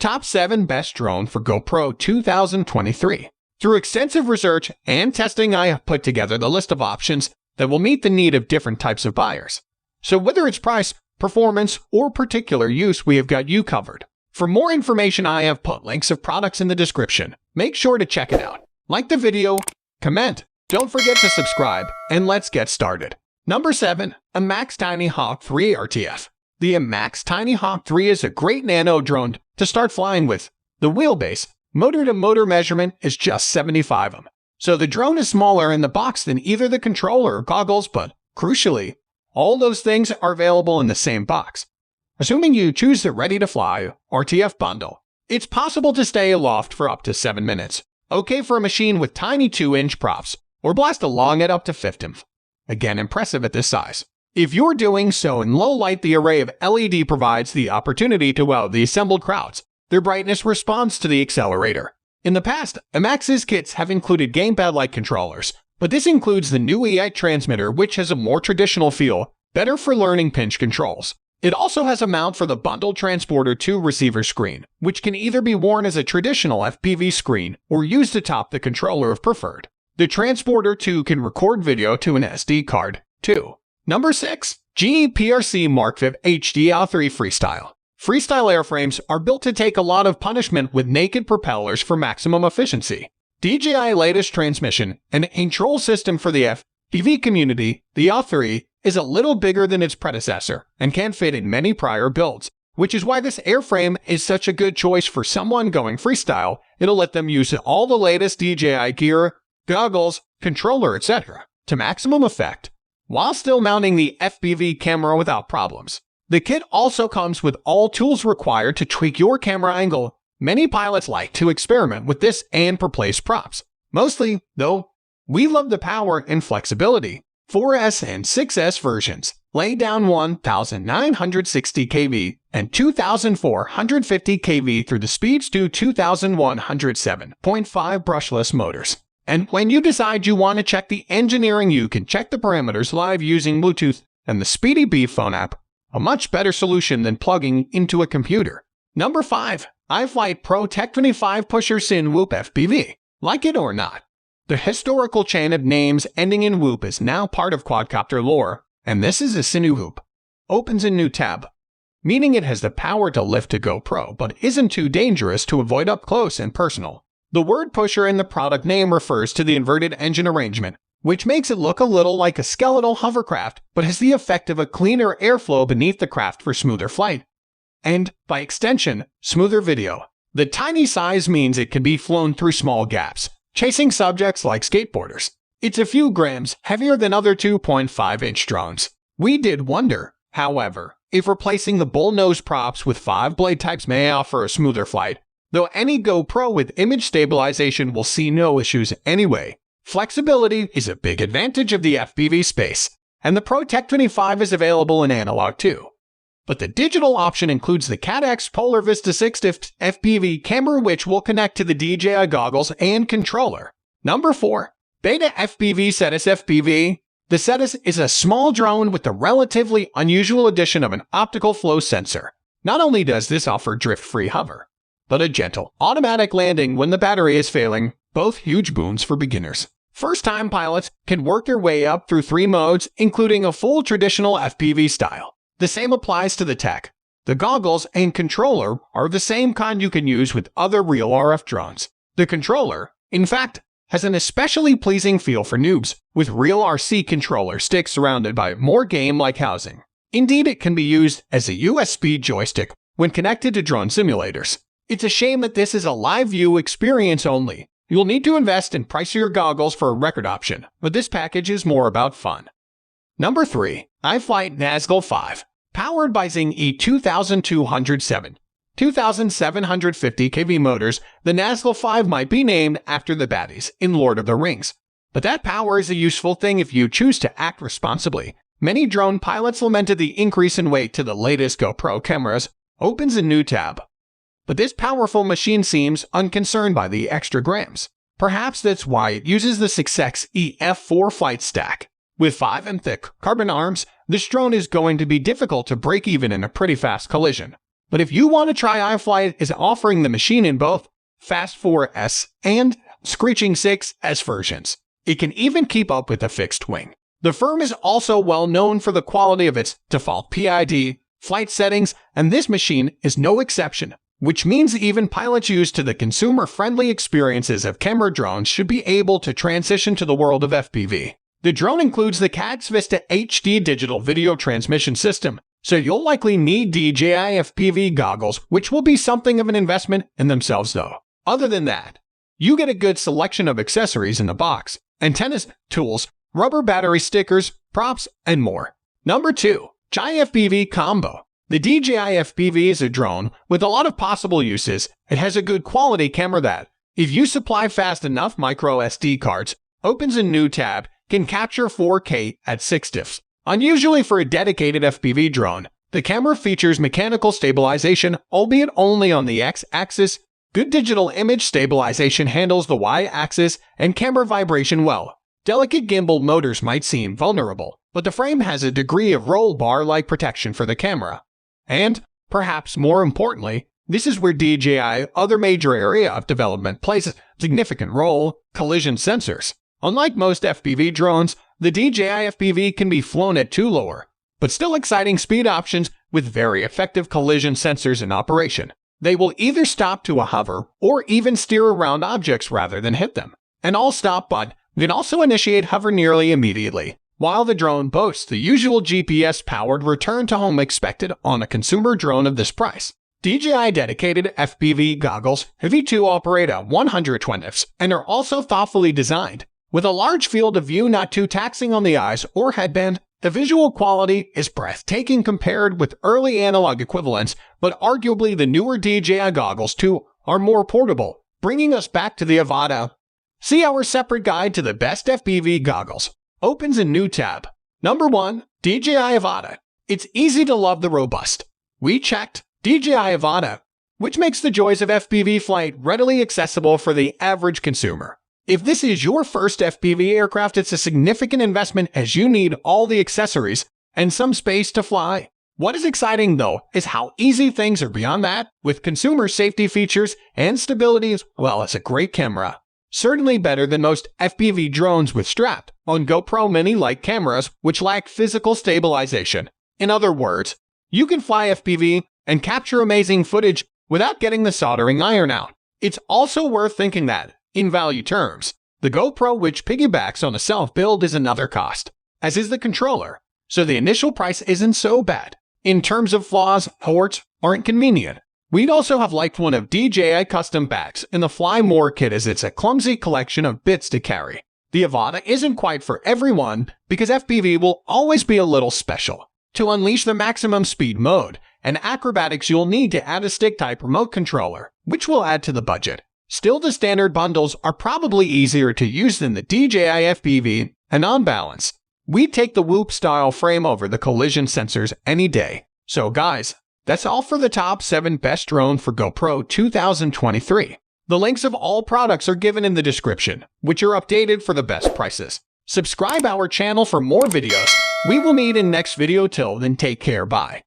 Top 7 Best Drone for GoPro 2023. Through extensive research and testing, I have put together the list of options that will meet the need of different types of buyers. So whether it's price, performance, or particular use, we have got you covered. For more information, I have put links of products in the description. Make sure to check it out. Like the video, comment, don't forget to subscribe, and let's get started. Number 7. IMAX Tiny Hawk 3 RTF. The IMAX Tiny Hawk 3 is a great nano drone to start flying with. The wheelbase, motor-to-motor measurement is just 75 mm. So the drone is smaller in the box than either the controller or goggles, but crucially, all those things are available in the same box. Assuming you choose the ready-to-fly RTF bundle, it's possible to stay aloft for up to 7 minutes. Okay for a machine with tiny 2-inch props, or blast along at up to 50th. Again, impressive at this size. If you're doing so in low light, the array of LED provides the opportunity to wow the assembled crowds. Their brightness responds to the accelerator. In the past, IMAX's kits have included gamepad-like controllers, but this includes the new IFLIGHT transmitter, which has a more traditional feel, better for learning pinch controls. It also has a mount for the bundled Transporter 2 receiver screen, which can either be worn as a traditional FPV screen or used atop the controller if preferred. The Transporter 2 can record video to an SD card, too. Number 6. GE PRC Mark Viv HDR3 Freestyle. Freestyle airframes are built to take a lot of punishment with naked propellers for maximum efficiency. DJI's latest transmission and control system for the FPV community, the AV3, is a little bigger than its predecessor and can fit in many prior builds, which is why this airframe is such a good choice for someone going freestyle. It'll let them use all the latest DJI gear, goggles, controller, etc. to maximum effect, while still mounting the FPV camera without problems. The kit also comes with all tools required to tweak your camera angle. Many pilots like to experiment with this and replace props. Mostly, though, we love the power and flexibility. 4S and 6S versions lay down 1,960 kV and 2,450 kV through the speeds to 2,107.5 brushless motors. And when you decide you want to check the engineering, you can check the parameters live using Bluetooth and the Speedy Bee phone app, a much better solution than plugging into a computer. Number 5. iFLIGHT ProTech 25 Pusher Sin Whoop FPV. Like it or not, the historical chain of names ending in whoop is now part of quadcopter lore, and this is a Sinu Whoop. Opens a new tab, meaning it has the power to lift a GoPro but isn't too dangerous to avoid up close and personal. The word pusher in the product name refers to the inverted engine arrangement, which makes it look a little like a skeletal hovercraft, but has the effect of a cleaner airflow beneath the craft for smoother flight. And, by extension, smoother video. The tiny size means it can be flown through small gaps, chasing subjects like skateboarders. It's a few grams heavier than other 2.5-inch drones. We did wonder, however, if replacing the bull-nose props with 5-blade types may offer a smoother flight, though any GoPro with image stabilization will see no issues anyway. Flexibility is a big advantage of the FPV space, and the ProTech 25 is available in analog too. But the digital option includes the CAT-X Polar Vista 6 FPV camera, which will connect to the DJI goggles and controller. Number 4. Beta FBV Settings FPV. The Settings is a small drone with the relatively unusual addition of an optical flow sensor. Not only does this offer drift-free hover, but a gentle, automatic landing when the battery is failing, both huge boons for beginners. First-time pilots can work their way up through 3 modes, including a full traditional FPV style. The same applies to the tech. The goggles and controller are the same kind you can use with other real RF drones. The controller, in fact, has an especially pleasing feel for noobs, with real RC controller sticks surrounded by more game-like housing. Indeed, it can be used as a USB joystick when connected to drone simulators. It's a shame that this is a live view experience only. You'll need to invest in pricier goggles for a record option, but this package is more about fun. Number 3. iFLIGHT Nasco 5. Powered by Xing E2207, 2,750 kV motors, the Nasco 5 might be named after the baddies in Lord of the Rings. But that power is a useful thing if you choose to act responsibly. Many drone pilots lamented the increase in weight to the latest GoPro cameras. Opens a new tab. But this powerful machine seems unconcerned by the extra grams. Perhaps that's why it uses the 6X EF4 flight stack. With 5 and thick carbon arms, this drone is going to be difficult to break even in a pretty fast collision. But if you want to try, iFLIGHT is offering the machine in both Fast 4S and Screeching 6S versions. It can even keep up with a fixed wing. The firm is also well known for the quality of its default PID, flight settings, and this machine is no exception, which means even pilots used to the consumer-friendly experiences of camera drones should be able to transition to the world of FPV. The drone includes the CATS Vista HD digital video transmission system, so you'll likely need DJI FPV goggles, which will be something of an investment in themselves though. Other than that, you get a good selection of accessories in the box: antennas, tools, rubber battery stickers, props, and more. Number 2. DJI FPV Combo. The DJI FPV is a drone with a lot of possible uses. It has a good quality camera that, if you supply fast enough micro SD cards, opens a new tab, can capture 4K at 6 diffs. Unusually for a dedicated FPV drone, the camera features mechanical stabilization, albeit only on the X-axis. Good digital image stabilization handles the Y-axis, and camera vibration well. Delicate gimbal motors might seem vulnerable, but the frame has a degree of roll bar-like protection for the camera. And, perhaps more importantly, this is where DJI other major area of development plays a significant role: collision sensors. Unlike most FPV drones, the DJI FPV can be flown at too lower, but still exciting speed options with very effective collision sensors in operation. They will either stop to a hover or even steer around objects rather than hit them. An all-stop button can also initiate hover nearly immediately, while the drone boasts the usual GPS-powered return to home expected on a consumer drone of this price. DJI dedicated FPV goggles V2 operate at 120 fps and are also thoughtfully designed. With a large field of view not too taxing on the eyes or headband, the visual quality is breathtaking compared with early analog equivalents, but arguably the newer DJI goggles too are more portable, bringing us back to the Avada. See our separate guide to the best FPV goggles. Opens a new tab. Number 1. DJI Avada. It's easy to love the robust. We checked DJI Avada, which makes the joys of FPV flight readily accessible for the average consumer. If this is your first FPV aircraft, it's a significant investment as you need all the accessories and some space to fly. What is exciting though is how easy things are beyond that, with consumer safety features and stability as well as a great camera. Certainly better than most FPV drones with strapped-on GoPro Mini-like cameras which lack physical stabilization. In other words, you can fly FPV and capture amazing footage without getting the soldering iron out. It's also worth thinking that, in value terms, the GoPro, which piggybacks on a self-build, is another cost, as is the controller, so the initial price isn't so bad. In terms of flaws, ports aren't convenient. We'd also have liked one of DJI custom bags in the Fly More kit, as it's a clumsy collection of bits to carry. The Avada isn't quite for everyone because FPV will always be a little special. To unleash the maximum speed mode and acrobatics, you'll need to add a stick-type remote controller, which will add to the budget. Still, the standard bundles are probably easier to use than the DJI FPV, and on balance, we'd take the Whoop-style frame over the collision sensors any day. So guys, that's all for the top 7 best drone for GoPro 2023. The links of all products are given in the description, which are updated for the best prices. Subscribe our channel for more videos. We will meet in next video. Till then, take care, bye.